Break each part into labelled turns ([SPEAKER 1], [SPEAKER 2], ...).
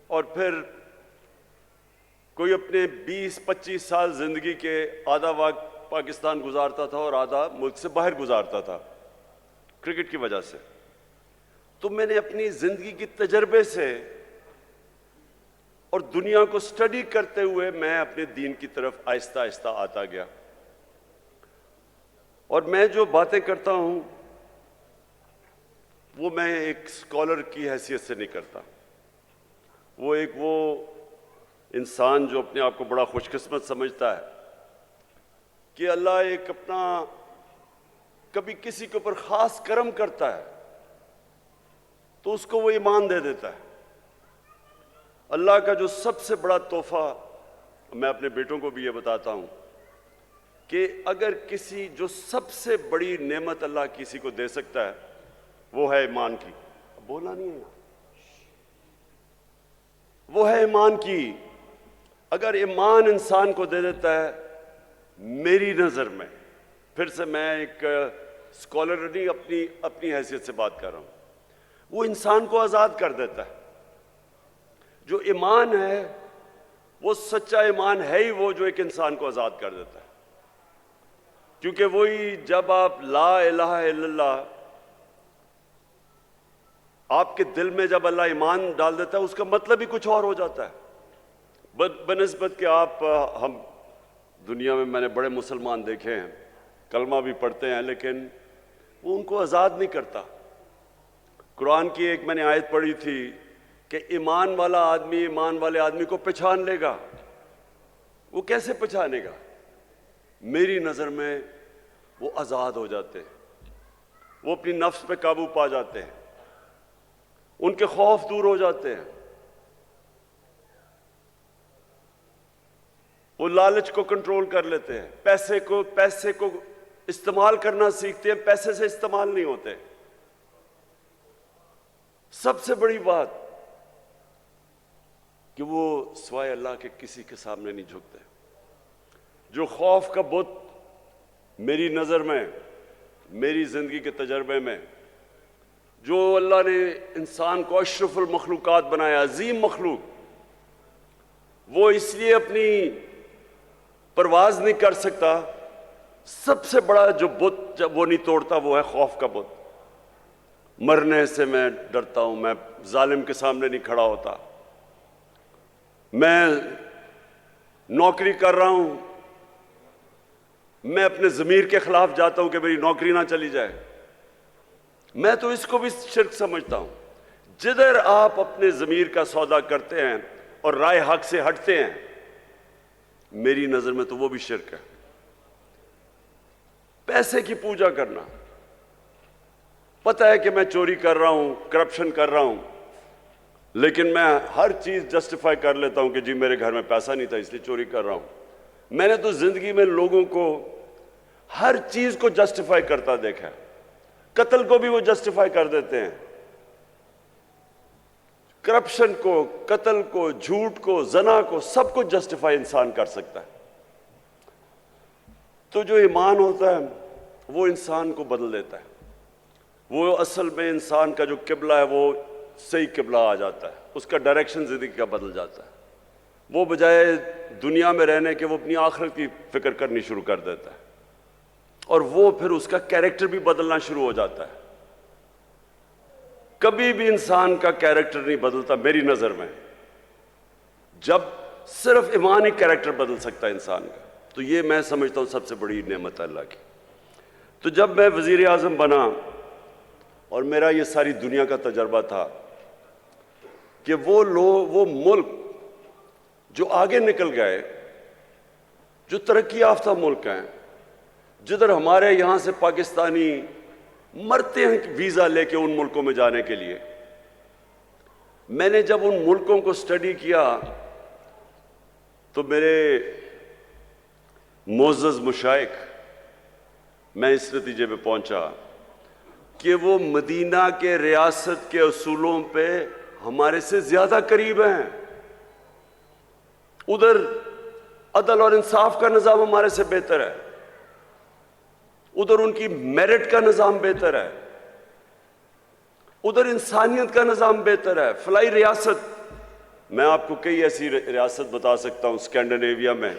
[SPEAKER 1] اور پھر کوئی اپنے 20-25 سال زندگی کے آدھا وقت پاکستان گزارتا تھا اور آدھا ملک سے باہر گزارتا تھا کرکٹ کی وجہ سے. تو میں نے اپنی زندگی کے تجربے سے اور دنیا کو سٹڈی کرتے ہوئے میں اپنے دین کی طرف آہستہ آہستہ آتا گیا. اور میں جو باتیں کرتا ہوں وہ میں ایک اسکالر کی حیثیت سے نہیں کرتا. وہ انسان جو اپنے آپ کو بڑا خوش قسمت سمجھتا ہے کہ اللہ ایک اپنا کبھی کسی کے اوپر خاص کرم کرتا ہے تو اس کو وہ ایمان دے دیتا ہے. اللہ کا جو سب سے بڑا تحفہ میں اپنے بیٹوں کو بھی یہ بتاتا ہوں کہ اگر کسی جو سب سے بڑی نعمت اللہ کسی کو دے سکتا ہے وہ ہے ایمان کی. بولنا نہیں ہے, وہ ہے ایمان کی. اگر ایمان انسان کو دے دیتا ہے, میری نظر میں, پھر سے میں ایک اسکالر نہیں اپنی حیثیت سے بات کر رہا ہوں, وہ انسان کو آزاد کر دیتا ہے. جو ایمان ہے وہ سچا ایمان ہے ہی وہ جو ایک انسان کو آزاد کر دیتا ہے. کیونکہ وہی جب آپ لا الہ الا اللہ آپ کے دل میں جب اللہ ایمان ڈال دیتا ہے اس کا مطلب ہی کچھ اور ہو جاتا ہے. بنسبت کہ ہم دنیا میں نے بڑے مسلمان دیکھے ہیں, کلمہ بھی پڑھتے ہیں, لیکن وہ ان کو آزاد نہیں کرتا. قرآن کی ایک میں نے آیت پڑھی تھی کہ ایمان والا آدمی ایمان والے آدمی کو پہچان لے گا. وہ کیسے پہچانے گا؟ میری نظر میں وہ آزاد ہو جاتے ہیں, وہ اپنی نفس پہ قابو پا جاتے ہیں, ان کے خوف دور ہو جاتے ہیں, وہ لالچ کو کنٹرول کر لیتے ہیں, پیسے کو استعمال کرنا سیکھتے ہیں, پیسے سے استعمال نہیں ہوتے. سب سے بڑی بات کہ وہ سوائے اللہ کے کسی کے سامنے نہیں جھکتے. جو خوف کا بت میری نظر میں, میری زندگی کے تجربے میں, جو اللہ نے انسان کو اشرف المخلوقات بنایا, عظیم مخلوق, وہ اس لیے اپنی پرواز نہیں کر سکتا. سب سے بڑا جو بت جب وہ نہیں توڑتا وہ ہے خوف کا بت. مرنے سے میں ڈرتا ہوں, میں ظالم کے سامنے نہیں کھڑا ہوتا. میں نوکری کر رہا ہوں, میں اپنے ضمیر کے خلاف جاتا ہوں کہ میری نوکری نہ چلی جائے. میں تو اس کو بھی شرک سمجھتا ہوں. جدھر آپ اپنے ضمیر کا سودا کرتے ہیں اور رائے حق سے ہٹتے ہیں, میری نظر میں تو وہ بھی شرک ہے. پیسے کی پوجا کرنا, پتہ ہے کہ میں چوری کر رہا ہوں, کرپشن کر رہا ہوں, لیکن میں ہر چیز جسٹیفائی کر لیتا ہوں کہ جی میرے گھر میں پیسہ نہیں تھا اس لیے چوری کر رہا ہوں. میں نے تو زندگی میں لوگوں کو ہر چیز کو جسٹیفائی کرتا دیکھا. قتل کو بھی وہ جسٹیفائی کر دیتے ہیں, کرپشن کو, قتل کو, جھوٹ کو, زنا کو, سب کو جسٹیفائی انسان کر سکتا ہے. تو جو ایمان ہوتا ہے وہ انسان کو بدل دیتا ہے. وہ اصل میں انسان کا جو قبلہ ہے وہ صحیح قبلہ آ جاتا ہے, اس کا ڈائریکشن زندگی کا بدل جاتا ہے. وہ بجائے دنیا میں رہنے کے وہ اپنی آخرت کی فکر کرنی شروع کر دیتا ہے, اور وہ پھر اس کا کیریکٹر بھی بدلنا شروع ہو جاتا ہے. کبھی بھی انسان کا کیریکٹر نہیں بدلتا میری نظر میں, جب صرف ایمان ہی کیریکٹر بدل سکتا ہے انسان کا. تو یہ میں سمجھتا ہوں سب سے بڑی نعمت اللہ کی. تو جب میں وزیر اعظم بنا اور میرا یہ ساری دنیا کا تجربہ تھا کہ وہ ملک جو آگے نکل گئے, جو ترقی یافتہ ملک ہیں, جدھر ہمارے یہاں سے پاکستانی مرتے ہیں ویزا لے کے ان ملکوں میں جانے کے لیے. میں نے جب ان ملکوں کو سٹڈی کیا تو میرے معزز مشائخ, میں اس نتیجے پہ پہنچا کہ وہ مدینہ کے ریاست کے اصولوں پہ ہمارے سے زیادہ قریب ہیں. ادھر عدل اور انصاف کا نظام ہمارے سے بہتر ہے, ادھر ان کی میرٹ کا نظام بہتر ہے, ادھر انسانیت کا نظام بہتر ہے. فلاحی ریاست میں آپ کو کئی ایسی ریاست بتا سکتا ہوں اسکینڈینیویا میں،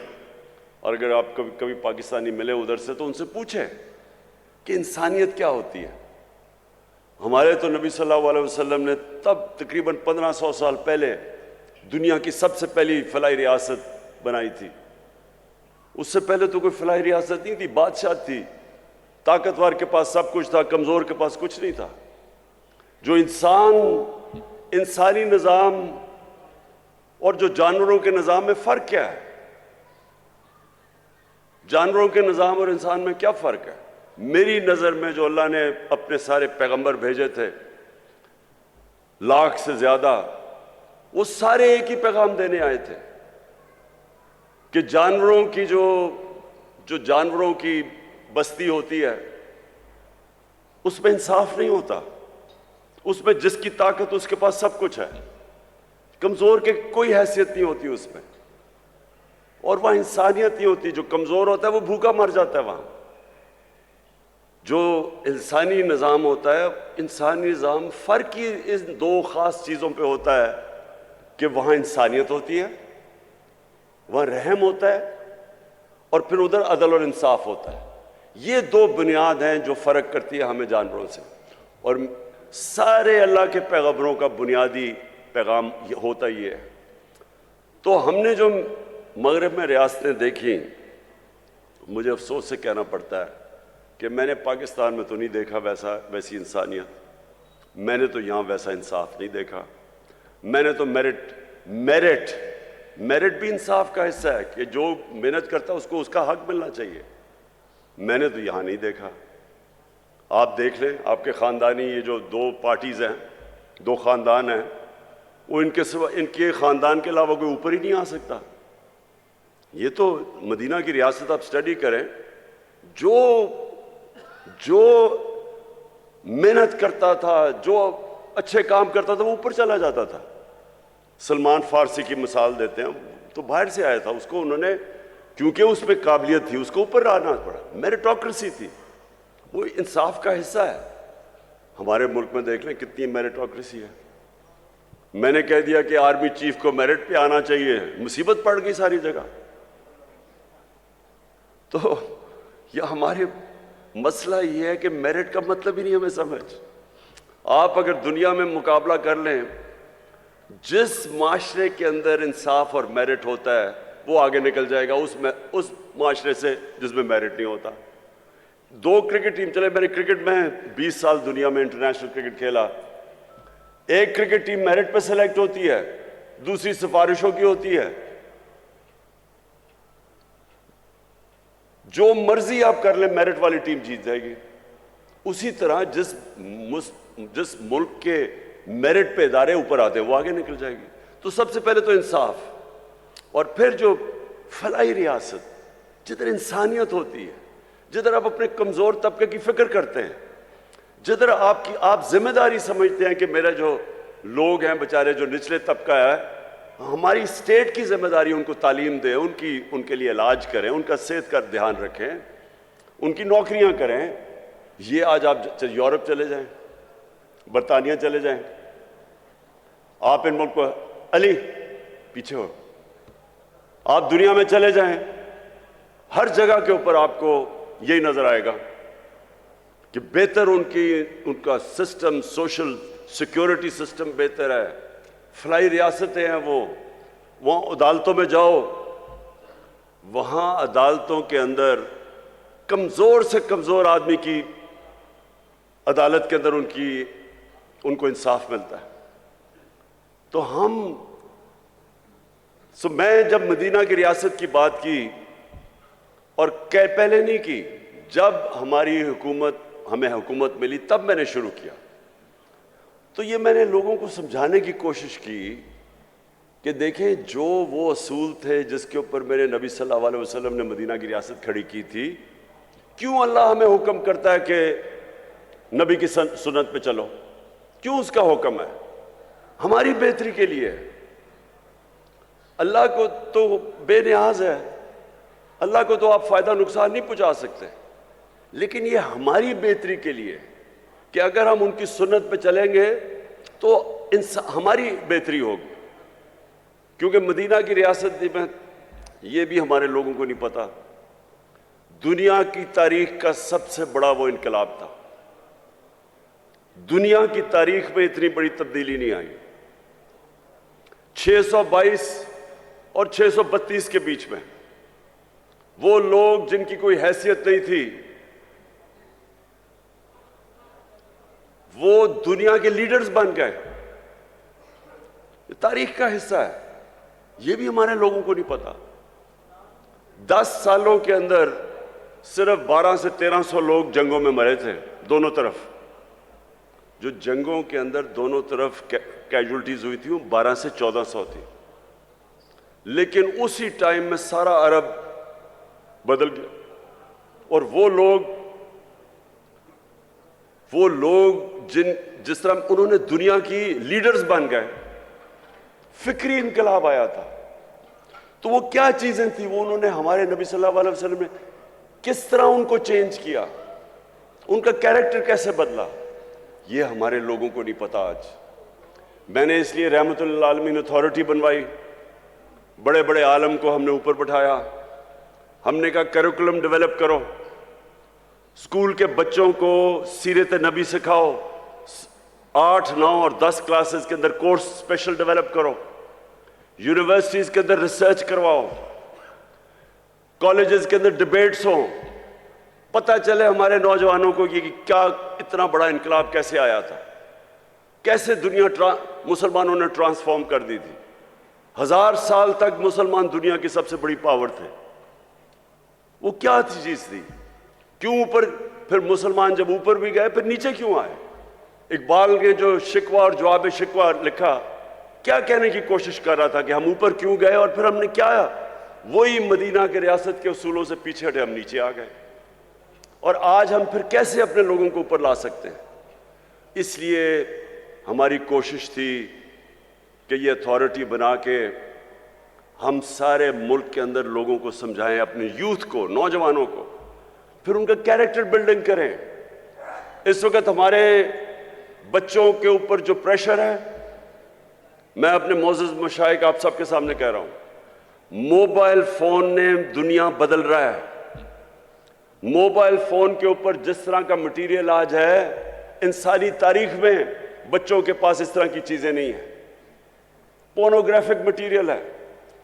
[SPEAKER 1] اور اگر آپ کبھی پاکستانی ملے ادھر سے تو ان سے پوچھیں کہ انسانیت کیا ہوتی ہے۔ ہمارے تو نبی صلی اللہ علیہ وسلم نے تب تقریباً 1500 سال پہلے دنیا کی سب سے پہلی فلاحی ریاست بنائی تھی۔ اس سے پہلے تو کوئی فلاحی ریاست نہیں تھی، بادشاہ تھی، طاقتور کے پاس سب کچھ تھا، کمزور کے پاس کچھ نہیں تھا۔ جو انسانی نظام اور جو جانوروں کے نظام میں فرق کیا ہے؟ جانوروں کے نظام اور انسان میں کیا فرق ہے؟ میری نظر میں جو اللہ نے اپنے سارے پیغمبر بھیجے تھے 1,00,000 سے زیادہ، وہ سارے ایک ہی پیغام دینے آئے تھے کہ جانوروں کی جو جانوروں کی بستی ہوتی ہے اس میں انصاف نہیں ہوتا، اس میں جس کی طاقت اس کے پاس سب کچھ ہے، کمزور کے کوئی حیثیت نہیں ہوتی اس میں، اور وہاں انسانیت نہیں ہوتی۔ جو کمزور ہوتا ہے وہ بھوکا مر جاتا ہے وہاں۔ جو انسانی نظام ہوتا ہے، انسانی نظام فرق ہی ان دو خاص چیزوں پہ ہوتا ہے کہ وہاں انسانیت ہوتی ہے، وہاں رحم ہوتا ہے، اور پھر ادھر عدل اور انصاف ہوتا ہے۔ یہ دو بنیاد ہیں جو فرق کرتی ہے ہمیں جانوروں سے، اور سارے اللہ کے پیغمبروں کا بنیادی پیغام ہوتا یہ ہے۔ تو ہم نے جو مغرب میں ریاستیں دیکھیں، مجھے افسوس سے کہنا پڑتا ہے کہ میں نے پاکستان میں تو نہیں دیکھا ویسی انسانیت، میں نے تو یہاں ویسا انصاف نہیں دیکھا۔ میں نے تو میرٹ بھی انصاف کا حصہ ہے کہ جو محنت کرتا ہے اس کو اس کا حق ملنا چاہیے، میں نے تو یہاں نہیں دیکھا۔ آپ دیکھ لیں، آپ کے خاندانی یہ جو 2 پارٹیز ہیں، 2 خاندان ہیں، وہ ان کے خاندان کے علاوہ کوئی اوپر ہی نہیں آ سکتا۔ یہ تو مدینہ کی ریاست آپ سٹڈی کریں، جو محنت کرتا تھا، جو اچھے کام کرتا تھا وہ اوپر چلا جاتا تھا۔ سلمان فارسی کی مثال دیتے ہیں، تو باہر سے آیا تھا، اس کو انہوں نے کیونکہ اس پہ قابلیت تھی اس کو اوپر آنا پڑا، میرٹوکریسی تھی، وہ انصاف کا حصہ ہے۔ ہمارے ملک میں دیکھ لیں کتنی میرٹوکریسی ہے۔ میں نے کہہ دیا کہ آرمی چیف کو میرٹ پہ آنا چاہیے، مصیبت پڑ گئی ساری جگہ۔ تو یہ ہمارے مسئلہ یہ ہے کہ میرٹ کا مطلب ہی نہیں ہمیں سمجھ۔ آپ اگر دنیا میں مقابلہ کر لیں، جس معاشرے کے اندر انصاف اور میرٹ ہوتا ہے وہ آگے نکل جائے گا اس معاشرے سے جس میں میرٹ نہیں ہوتا۔ 2 کرکٹ ٹیم چلے، میں نے کرکٹ میں 20 سال دنیا میں انٹرنیشنل کرکٹ کھیلا۔ ایک کرکٹ ٹیم میرٹ پہ سلیکٹ ہوتی ہے، دوسری سفارشوں کی ہوتی ہے۔ جو مرضی آپ کر لیں میرٹ والی ٹیم جیت جائے گی۔ اسی طرح جس ملک کے میرٹ پہ ادارے اوپر آتے ہیں وہ آگے نکل جائے گی۔ تو سب سے پہلے تو انصاف، اور پھر جو فلاحی ریاست جدھر انسانیت ہوتی ہے، جدھر آپ اپنے کمزور طبقے کی فکر کرتے ہیں، جدھر آپ ذمہ داری سمجھتے ہیں کہ میرے جو لوگ ہیں بیچارے جو نچلے طبقہ ہے، ہماری اسٹیٹ کی ذمہ داری ان کو تعلیم دیں، ان کے لیے علاج کریں، ان کا صحت کا دھیان رکھیں، ان کی نوکریاں کریں۔ یہ آج آپ یورپ چلے جائیں، برطانیہ چلے جائیں، آپ ان ملک کو علی پیچھے ہو، آپ دنیا میں چلے جائیں، ہر جگہ کے اوپر آپ کو یہی نظر آئے گا کہ بہتر ان کا سسٹم، سوشل سیکیورٹی سسٹم بہتر ہے، فلاحی ریاستیں ہیں۔ وہاں عدالتوں میں جاؤ، وہاں عدالتوں کے اندر کمزور سے کمزور آدمی کی عدالت کے اندر ان کو انصاف ملتا ہے۔ تو میں جب مدینہ کی ریاست کی بات کی، اور پہلے نہیں کی، جب ہمیں حکومت ملی تب میں نے شروع کیا، تو یہ میں نے لوگوں کو سمجھانے کی کوشش کی کہ دیکھیں جو وہ اصول تھے جس کے اوپر میرے نبی صلی اللہ علیہ وسلم نے مدینہ کی ریاست کھڑی کی تھی، کیوں اللہ ہمیں حکم کرتا ہے کہ نبی کی سنت پہ چلو؟ کیوں اس کا حکم ہے؟ ہماری بہتری کے لیے۔ اللہ کو تو بے نیاز ہے، اللہ کو تو آپ فائدہ نقصان نہیں پہنچا سکتے، لیکن یہ ہماری بہتری کے لیے کہ اگر ہم ان کی سنت پہ چلیں گے تو ہماری بہتری ہوگی۔ کیونکہ مدینہ کی ریاست میں یہ بھی ہمارے لوگوں کو نہیں پتا، دنیا کی تاریخ کا سب سے بڑا وہ انقلاب تھا۔ دنیا کی تاریخ میں اتنی بڑی تبدیلی نہیں آئی۔ 622 اور 632 کے بیچ میں وہ لوگ جن کی کوئی حیثیت نہیں تھی وہ دنیا کے لیڈرز بن گئے۔ یہ تاریخ کا حصہ ہے، یہ بھی ہمارے لوگوں کو نہیں پتا۔ 10 سالوں کے اندر صرف 1200 سے 1300 لوگ جنگوں میں مرے تھے دونوں طرف۔ جو جنگوں کے اندر دونوں طرف کیجولٹیز ہوئی تھی وہ 1200 سے 1400 تھی، لیکن اسی ٹائم میں سارا عرب بدل گیا، اور وہ لوگ جس طرح انہوں نے دنیا کی لیڈرز بن گئے، فکری انقلاب آیا تھا۔ تو وہ کیا چیزیں تھیں؟ وہ انہوں نے ہمارے نبی صلی اللہ علیہ وسلم نے کس طرح ان کو چینج کیا، ان کا کیریکٹر کیسے بدلا، یہ ہمارے لوگوں کو نہیں پتا آج۔ میں نے اس لیے رحمت للعالمین اتھارٹی بنوائی، بڑے بڑے عالم کو ہم نے اوپر بٹھایا، ہم نے کہا کریکولم ڈیولپ کرو، اسکول کے بچوں کو سیرت نبی سکھاؤ، 8، 9 اور 10 کلاسز کے اندر کورس اسپیشل ڈیولپ کرو، یونیورسٹیز کے اندر ریسرچ کرواؤ، کالجز کے اندر ڈیبیٹس ہوں، پتہ چلے ہمارے نوجوانوں کو کہ کیا اتنا بڑا انقلاب کیسے آیا تھا، کیسے دنیا مسلمانوں نے ٹرانسفارم کر دی تھی۔ 1000 سال تک مسلمان دنیا کی سب سے بڑی پاور تھے۔ وہ کیا چیز تھی؟ کیوں اوپر؟ پھر مسلمان جب اوپر بھی گئے پھر نیچے کیوں آئے؟ اقبال نے جو شکوہ اور جواب شکوہ لکھا، کیا کہنے کی کوشش کر رہا تھا کہ ہم اوپر کیوں گئے اور پھر ہم نے کیا آیا؟ وہی مدینہ کے ریاست کے اصولوں سے پیچھے ہٹے، ہم نیچے آ گئے۔ اور آج ہم پھر کیسے اپنے لوگوں کو اوپر لا سکتے ہیں؟ اس لیے ہماری کوشش تھی کہ یہ اتھارٹی بنا کے ہم سارے ملک کے اندر لوگوں کو سمجھائیں، اپنے یوتھ کو، نوجوانوں کو، پھر ان کا کیریکٹر بلڈنگ کریں۔ اس وقت ہمارے بچوں کے اوپر جو پریشر ہے، میں اپنے معزز مشائخ آپ سب کے سامنے کہہ رہا ہوں، موبائل فون نے دنیا بدل رہا ہے۔ موبائل فون کے اوپر جس طرح کا مٹیریل آج ہے، انسانی تاریخ میں بچوں کے پاس اس طرح کی چیزیں نہیں ہیں۔ پورنوگرافک مٹیریل ہے،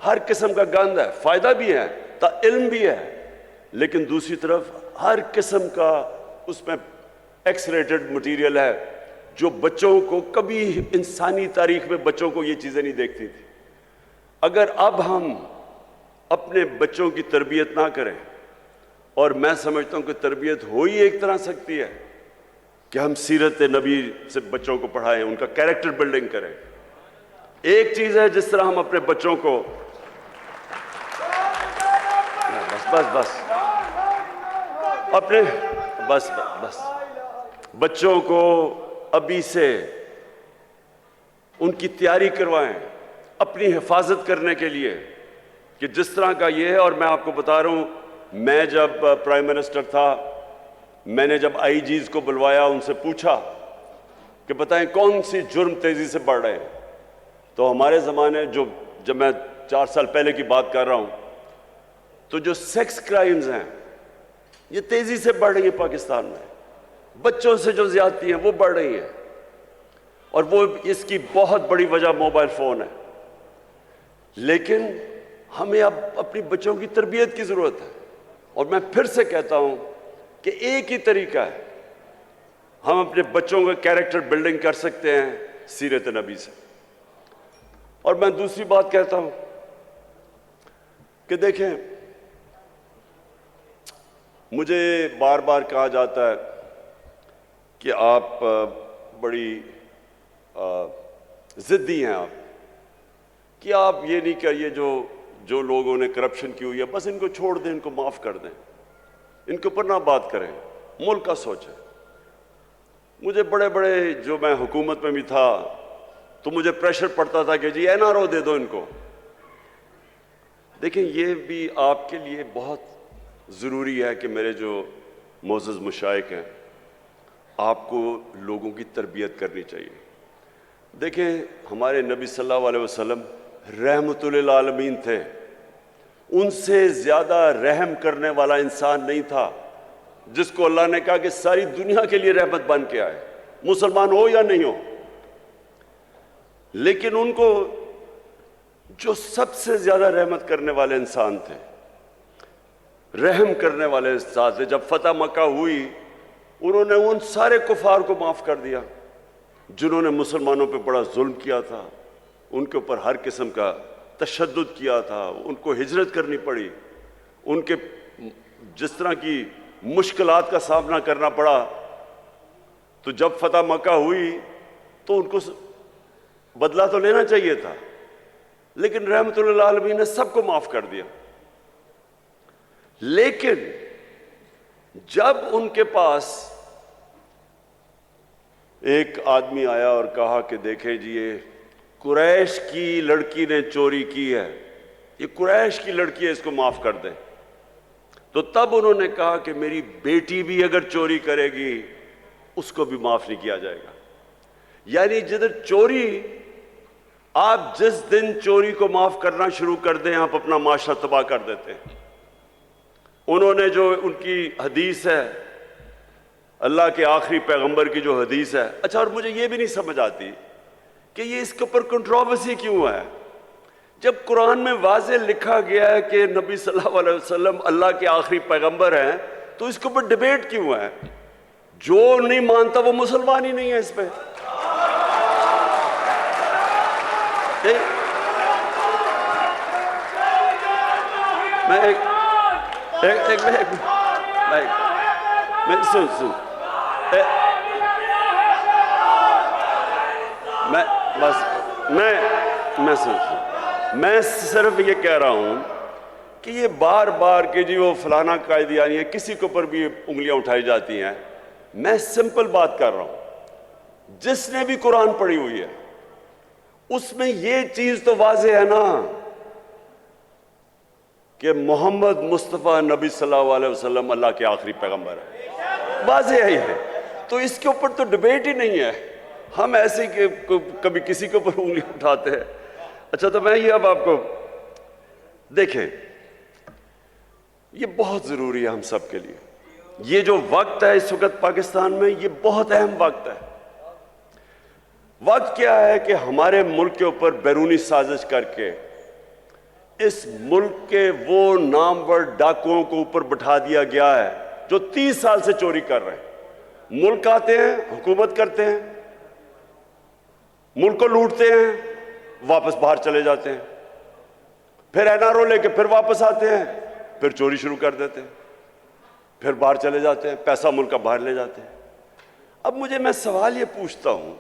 [SPEAKER 1] ہر قسم کا گند ہے، فائدہ بھی ہے، علم بھی ہے، لیکن دوسری طرف ہر قسم کا اس میں ایکس ریٹڈ مٹیریل ہے جو بچوں کو کبھی انسانی تاریخ میں بچوں کو یہ چیزیں نہیں دیکھتی تھی۔ اگر اب ہم اپنے بچوں کی تربیت نہ کریں، اور میں سمجھتا ہوں کہ تربیت ہو ہی ایک طرح سکتی ہے کہ ہم سیرت نبی سے بچوں کو پڑھائیں، ان کا کیریکٹر بلڈنگ کریں۔ ایک چیز ہے جس طرح ہم اپنے بچوں کو بچوں کو ابھی سے ان کی تیاری کروائیں اپنی حفاظت کرنے کے لیے، کہ جس طرح کا یہ ہے۔ اور میں آپ کو بتا رہا ہوں، میں جب پرائم منسٹر تھا، میں نے جب آئی جیز کو بلوایا، ان سے پوچھا کہ بتائیں کون سی جرم تیزی سے بڑھ رہے ہیں، تو ہمارے زمانے جب میں 4 سال پہلے کی بات کر رہا ہوں، تو جو سیکس کرائمز ہیں یہ تیزی سے بڑھ رہی ہیں پاکستان میں، بچوں سے جو زیادتی ہیں وہ بڑھ رہی ہیں، اور وہ اس کی بہت بڑی وجہ موبائل فون ہے۔ لیکن ہمیں اب اپنی بچوں کی تربیت کی ضرورت ہے، اور میں پھر سے کہتا ہوں کہ ایک ہی طریقہ ہے ہم اپنے بچوں کا کیریکٹر بلڈنگ کر سکتے ہیں، سیرت نبی سے۔ اور میں دوسری بات کہتا ہوں کہ دیکھیں، مجھے بار بار کہا جاتا ہے کہ آپ بڑی ضدی ہیں، آپ کہ آپ یہ نہیں کہیے جو لوگوں نے کرپشن کی ہوئی ہے بس ان کو چھوڑ دیں، ان کو معاف کر دیں، ان کے اوپر نہ بات کریں، ملک کا سوچیں۔ مجھے بڑے جو میں حکومت میں بھی تھا تو مجھے پریشر پڑتا تھا کہ جی این آر او دے دو ان کو۔ دیکھیں، یہ بھی آپ کے لیے بہت ضروری ہے کہ میرے جو معزز مشائخ ہیں، آپ کو لوگوں کی تربیت کرنی چاہیے۔ دیکھیں، ہمارے نبی صلی اللہ علیہ وسلم رحمت للعالمین تھے، ان سے زیادہ رحم کرنے والا انسان نہیں تھا جس کو اللہ نے کہا کہ ساری دنیا کے لیے رحمت بن کے آئے، مسلمان ہو یا نہیں ہو۔ لیکن ان کو جو سب سے زیادہ رحمت کرنے والے انسان تھے، رحم کرنے والے انسان تھے، جب فتح مکہ ہوئی انہوں نے ان سارے کفار کو معاف کر دیا جنہوں نے مسلمانوں پہ بڑا ظلم کیا تھا، ان کے اوپر ہر قسم کا تشدد کیا تھا، ان کو ہجرت کرنی پڑی، ان کے جس طرح کی مشکلات کا سامنا کرنا پڑا۔ تو جب فتح مکہ ہوئی تو ان کو بدلہ تو لینا چاہیے تھا، لیکن رحمت للعالمین نے سب کو معاف کر دیا۔ لیکن جب ان کے پاس ایک آدمی آیا اور کہا کہ دیکھیں جی یہ قریش کی لڑکی نے چوری کی ہے، یہ قریش کی لڑکی ہے، اس کو معاف کر دیں، تو تب انہوں نے کہا کہ میری بیٹی بھی اگر چوری کرے گی اس کو بھی معاف نہیں کیا جائے گا۔ یعنی جدھر چوری، آپ جس دن چوری کو معاف کرنا شروع کر دیں آپ اپنا معاشرہ تباہ کر دیتے ہیں۔ انہوں نے جو ان کی حدیث ہے، اللہ کے آخری پیغمبر کی جو حدیث ہے، اچھا اور مجھے یہ بھی نہیں سمجھ آتی کہ یہ اس کے اوپر کنٹروورسی کیوں ہے، جب قرآن میں واضح لکھا گیا ہے کہ نبی صلی اللہ علیہ وسلم اللہ کے آخری پیغمبر ہیں، تو اس کے اوپر ڈیبیٹ کیوں ہے؟ جو نہیں مانتا وہ مسلمان ہی نہیں ہے اس پہ۔ میں صرف یہ کہہ رہا ہوں کہ یہ بار بار کہ جی وہ فلانا قائدیانی ہے، کسی کے اوپر بھی انگلیاں اٹھائی جاتی ہیں۔ میں سمپل بات کر رہا ہوں، جس نے بھی قرآن پڑھی ہوئی ہے اس میں یہ چیز تو واضح ہے نا کہ محمد مصطفیٰ نبی صلی اللہ علیہ وسلم اللہ کے آخری پیغمبر ہے، واضح ہی ہے، تو اس کے اوپر تو ڈیبیٹ ہی نہیں ہے۔ ہم ایسے کہ کبھی کسی کے اوپر انگلی اٹھاتے ہیں۔ اچھا تو میں یہ اب آپ کو دیکھیں، یہ بہت ضروری ہے ہم سب کے لیے، یہ جو وقت ہے اس وقت پاکستان میں، یہ بہت اہم وقت ہے۔ وقت کیا ہے کہ ہمارے ملک کے اوپر بیرونی سازش کر کے اس ملک کے وہ نامور ڈاکوؤں کو اوپر بٹھا دیا گیا ہے جو 30 سال سے چوری کر رہے ہیں۔ ملک آتے ہیں، حکومت کرتے ہیں، ملک کو لوٹتے ہیں، واپس باہر چلے جاتے ہیں، پھر این آر او لے کے پھر واپس آتے ہیں، پھر چوری شروع کر دیتے ہیں، پھر باہر چلے جاتے ہیں، پیسہ ملک کا باہر لے جاتے ہیں۔ اب میں سوال یہ پوچھتا ہوں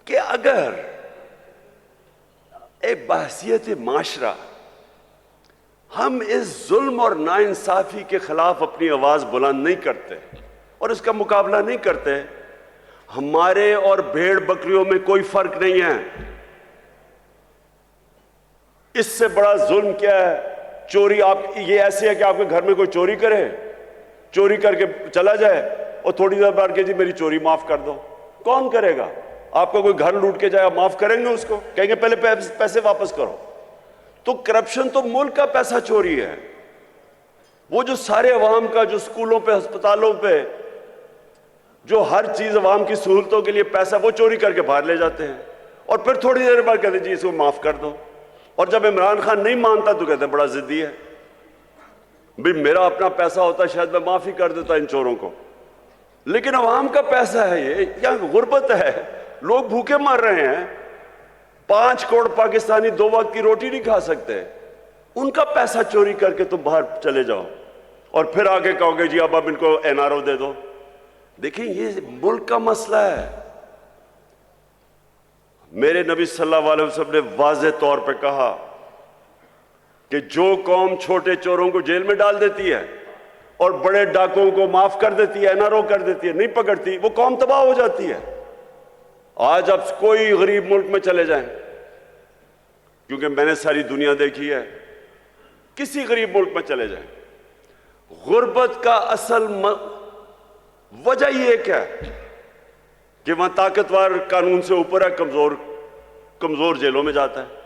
[SPEAKER 1] کہ اگر ایک بحثیت معاشرہ ہم اس ظلم اور ناانصافی کے خلاف اپنی آواز بلند نہیں کرتے اور اس کا مقابلہ نہیں کرتے، ہمارے اور بھیڑ بکریوں میں کوئی فرق نہیں ہے۔ اس سے بڑا ظلم کیا ہے؟ چوری، آپ یہ ایسے ہے کہ آپ کے گھر میں کوئی چوری کرے، چوری کر کے چلا جائے اور تھوڑی دیر بعد کہ جی میری چوری معاف کر دو۔ کون کرے گا؟ آپ کا کوئی گھر لوٹ کے جائے، آپ معاف کریں گے اس کو؟ کہیں گے پہلے پیسے واپس کرو۔ تو کرپشن تو ملک کا پیسہ چوری ہے۔ وہ جو سارے عوام کا، جو اسکولوں پہ، ہسپتالوں پہ، جو ہر چیز عوام کی سہولتوں کے لیے پیسہ، وہ چوری کر کے باہر لے جاتے ہیں اور پھر تھوڑی دیر بعد کہتے ہیں جی اس کو معاف کر دو۔ اور جب عمران خان نہیں مانتا تو کہتے ہیں بڑا ضدی ہے، بھی میرا اپنا پیسہ ہوتا شاید میں معافی کر دیتا ان چوروں کو، لیکن عوام کا پیسہ ہے یہ، یہاں غربت ہے، لوگ بھوکے مر رہے ہیں، 5 کروڑ پاکستانی 2 وقت کی روٹی نہیں کھا سکتے، ان کا پیسہ چوری کر کے تم باہر چلے جاؤ اور پھر آگے کہو گے جی اب ان کو این آر او دے دو۔ دیکھیں یہ ملک کا مسئلہ ہے۔ میرے نبی صلی اللہ علیہ وسلم نے واضح طور پہ کہا کہ جو قوم چھوٹے چوروں کو جیل میں ڈال دیتی ہے اور بڑے ڈاکوں کو معاف کر دیتی ہے، این آر او کر دیتی ہے، نہیں پکڑتی، وہ قوم تباہ ہو جاتی ہے۔ آج اب کوئی غریب ملک میں چلے جائیں، کیونکہ میں نے ساری دنیا دیکھی ہے، کسی غریب ملک میں چلے جائیں، غربت کا اصل وجہ یہ کیا ہے کہ وہاں طاقتور قانون سے اوپر ہے، کمزور جیلوں میں جاتا ہے۔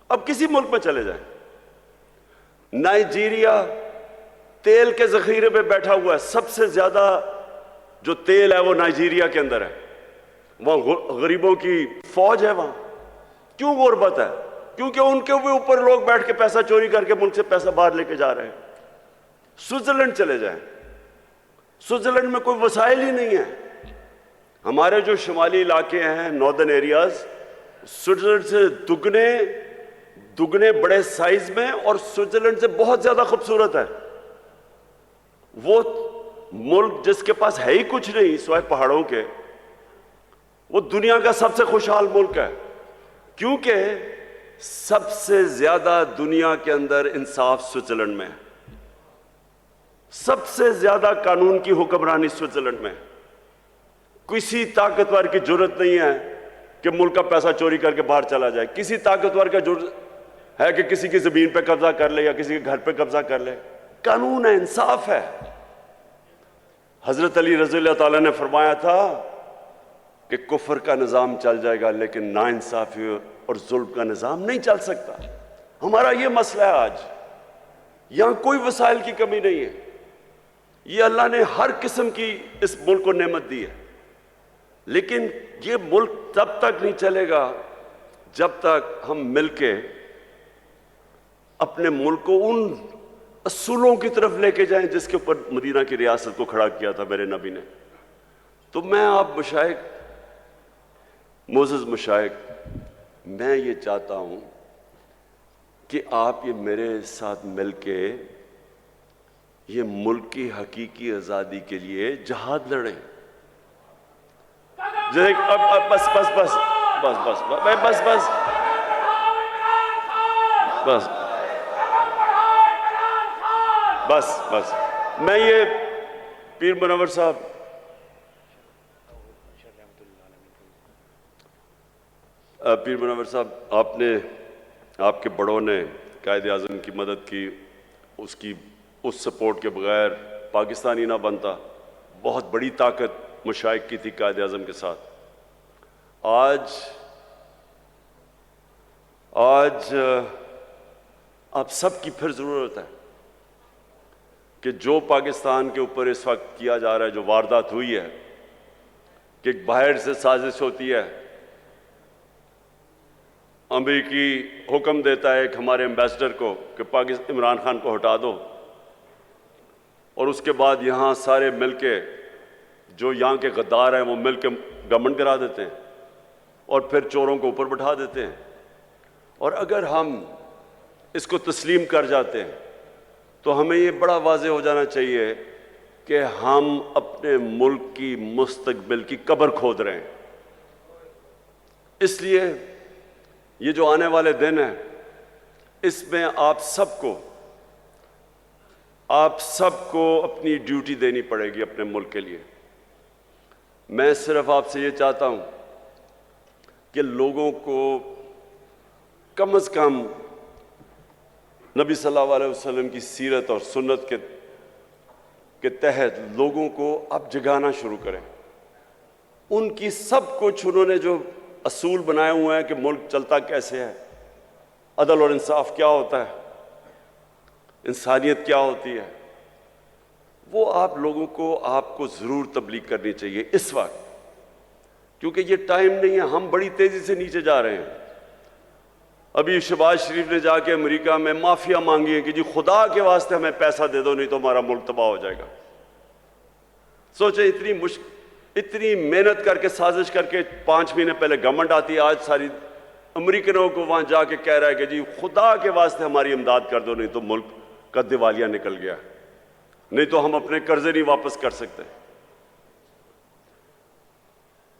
[SPEAKER 1] اب کسی ملک میں چلے جائیں، نائجیریا تیل کے ذخیرے پہ بیٹھا ہوا ہے، سب سے زیادہ جو تیل ہے وہ نائجیریا کے اندر ہے، وہاں غریبوں کی فوج ہے وہاں. کیوں غربت ہے؟ کیونکہ ان کے اوپر لوگ بیٹھ کے پیسہ چوری کر کے ملک سے پیسہ باہر لے کے جا رہے ہیں. سوئٹزرلینڈ چلے جائیں، سوئٹزرلینڈ میں کوئی وسائل ہی نہیں ہے. ہمارے جو شمالی علاقے ہیں، ناردرن ایریاز، سوئٹزرلینڈ سے دگنے بڑے سائز میں، اور سوئٹزرلینڈ سے بہت زیادہ خوبصورت ہے. وہ ملک جس کے پاس ہے ہی کچھ نہیں سوائے پہاڑوں کے، وہ دنیا کا سب سے خوشحال ملک ہے، کیونکہ سب سے زیادہ دنیا کے اندر انصاف سوئٹزرلینڈ میں ہے. سب سے زیادہ قانون کی حکمرانی سوئٹزرلینڈ میں. کسی طاقتور کی جرت نہیں ہے کہ ملک کا پیسہ چوری کر کے باہر چلا جائے. کسی طاقتور کا جرت ہے کہ کسی کی زمین پہ قبضہ کر لے یا کسی کے گھر پہ قبضہ کر لے. قانون ہے، انصاف ہے. حضرت علی رضی اللہ تعالیٰ نے فرمایا تھا کہ کفر کا نظام چل جائے گا لیکن ناانصافی اور ظلم کا نظام نہیں چل سکتا. ہمارا یہ مسئلہ ہے آج. یہاں کوئی وسائل کی کمی نہیں ہے. یہ اللہ نے ہر قسم کی اس ملک کو نعمت دی ہے، لیکن یہ ملک تب تک نہیں چلے گا جب تک ہم مل کے اپنے ملک کو ان اصولوں کی طرف لے کے جائیں جس کے اوپر مدینہ کی ریاست کو کھڑا کیا تھا میرے نبی نے. تو میں آپ مشائخ، معزز مشائخ، میں یہ چاہتا ہوں کہ آپ یہ میرے ساتھ مل کے یہ ملک کی حقیقی آزادی کے لیے جہاد لڑیں. بس بس بس بس بس بس بس بس بس بس میں یہ پیر منور صاحب، پیر منور صاحب، آپ کے بڑوں نے قائد اعظم کی مدد کی، اس سپورٹ کے بغیر پاکستانی نہ بنتا. بہت بڑی طاقت مشائخ کی تھی قائد اعظم کے ساتھ. آج آپ سب کی پھر ضرورت ہے کہ جو پاکستان کے اوپر اس وقت کیا جا رہا ہے، جو واردات ہوئی ہے کہ باہر سے سازش ہوتی ہے، امریکی حکم دیتا ہے ایک ہمارے ایمبیسڈر کو کہ عمران خان کو ہٹا دو، اور اس کے بعد یہاں سارے مل کے جو یہاں کے غدار ہیں وہ مل کے گورنمنٹ کرا دیتے ہیں اور پھر چوروں کو اوپر بٹھا دیتے ہیں. اور اگر ہم اس کو تسلیم کر جاتے ہیں تو ہمیں یہ بڑا واضح ہو جانا چاہیے کہ ہم اپنے ملک کی مستقبل کی قبر کھود رہے ہیں. اس لیے یہ جو آنے والے دن ہیں، اس میں آپ سب کو اپنی ڈیوٹی دینی پڑے گی اپنے ملک کے لیے. میں صرف آپ سے یہ چاہتا ہوں کہ لوگوں کو کم از کم نبی صلی اللہ علیہ وسلم کی سیرت اور سنت کے تحت لوگوں کو اب جگانا شروع کریں. ان کی سب کچھ انہوں نے جو اصول بنائے ہوئے ہیں کہ ملک چلتا کیسے ہے، عدل اور انصاف کیا ہوتا ہے، انسانیت کیا ہوتی ہے، وہ آپ لوگوں کو آپ کو ضرور تبلیغ کرنی چاہیے اس وقت، کیونکہ یہ ٹائم نہیں ہے. ہم بڑی تیزی سے نیچے جا رہے ہیں. ابھی شہباز شریف نے جا کے امریکہ میں معافیا مانگی ہے کہ جی خدا کے واسطے ہمیں پیسہ دے دو نہیں تو ہمارا ملک تباہ ہو جائے گا. سوچیں اتنی محنت کر کے سازش کر کے 5 مہینے پہلے گورنمنٹ آتی ہے، آج ساری امریکنوں کو وہاں جا کے کہہ رہا ہے کہ جی خدا کے واسطے ہماری امداد کر دو نہیں تو ملک کا دیوالیہ نکل گیا، نہیں تو ہم اپنے قرضے نہیں واپس کر سکتے.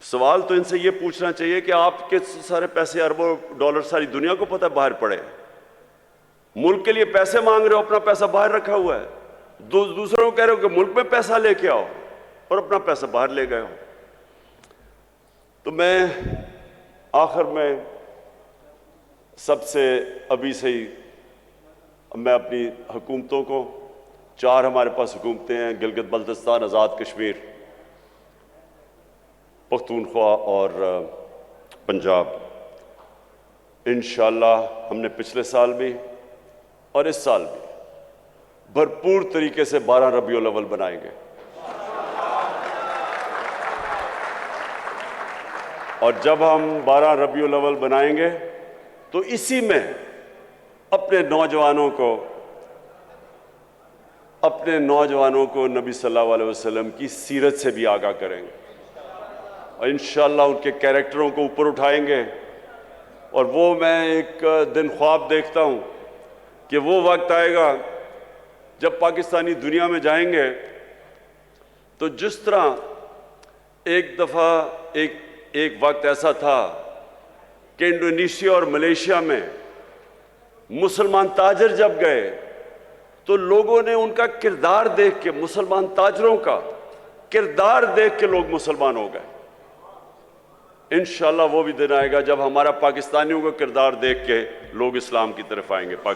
[SPEAKER 1] سوال تو ان سے یہ پوچھنا چاہیے کہ آپ کے سارے پیسے اربوں ڈالر ساری دنیا کو پتہ ہے باہر پڑے، ملک کے لیے پیسے مانگ رہے ہو، اپنا پیسہ باہر رکھا ہوا ہے. دوسروں کو کہہ رہے ہو کہ ملک میں پیسہ لے کے آؤ اور اپنا پیسہ باہر لے گئے ہو. تو میں آخر میں سب سے ابھی سے ہی میں اپنی حکومتوں کو، 4 ہمارے پاس حکومتیں ہیں، گلگت بلتستان، آزاد کشمیر، پختونخوا اور پنجاب. انشاءاللہ ہم نے پچھلے سال بھی اور اس سال بھی بھرپور طریقے سے 12 ربیع الاول بنائیں گے، اور جب ہم 12 ربیع الاول بنائیں گے تو اسی میں اپنے نوجوانوں کو نبی صلی اللہ علیہ وسلم کی سیرت سے بھی آگاہ کریں گے، اور انشاءاللہ ان کے کیریکٹروں کو اوپر اٹھائیں گے۔ اور وہ میں ایک دن خواب دیکھتا ہوں کہ وہ وقت آئے گا جب پاکستانی دنیا میں جائیں گے تو جس طرح ایک دفعہ ایک وقت ایسا تھا کہ انڈونیشیا اور ملیشیا میں مسلمان تاجر جب گئے تو لوگوں نے ان کا کردار دیکھ کے، مسلمان تاجروں کا کردار دیکھ کے لوگ مسلمان ہو گئے۔ انشاءاللہ وہ بھی دن آئے گا جب ہمارا پاکستانیوں کا کردار دیکھ کے لوگ اسلام کی طرف آئیں گے۔